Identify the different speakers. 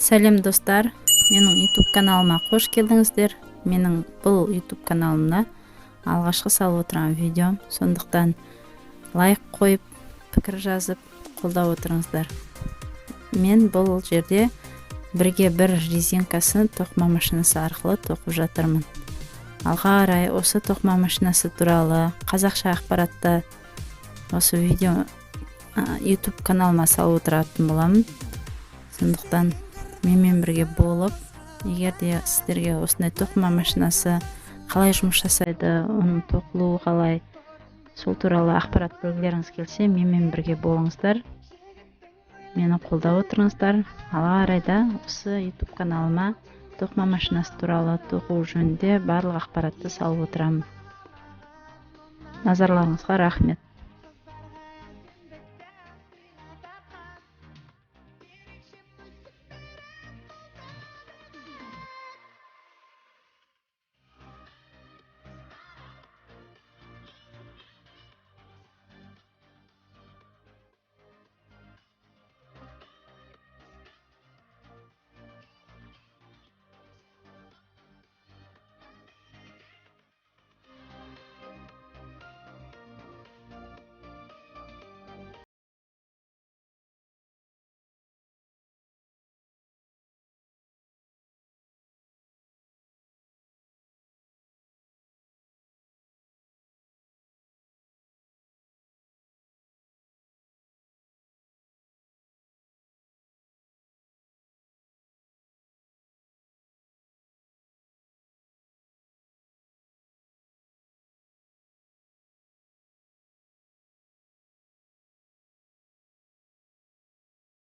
Speaker 1: Сәлем достар, менің YouTube каналыма қош келдіңіздер. Менің бұл YouTube каналымда алғашқы салып отырған видеом, сондықтан лайк қойып, пікір жазып, қолдап отырыңыздар. Мен бұл жерде бірге бір резинкасын тоқыма машинасы арқылы тоқып жатырмын. Алға қарай осы тоқыма машинасы туралы қазақша ақпаратты осы видео YouTube каналыма салып отыратын боламын. Сондықтан менімен бірге болып, егер де сіздерге осындай тоқыма машинасы қалай жұмыс жасайды, оның тоқылуы қалай, сол туралы ақпарат білгілеріңіз келсе, менімен бірге болыңыздар. Мені қолдап отырыңыздар. Алға қарайда осы YouTube каналыма тоқыма машинасы туралы тоқу жөнінде барлық ақпаратты салып отырамын. Назарларыңызға рахмет.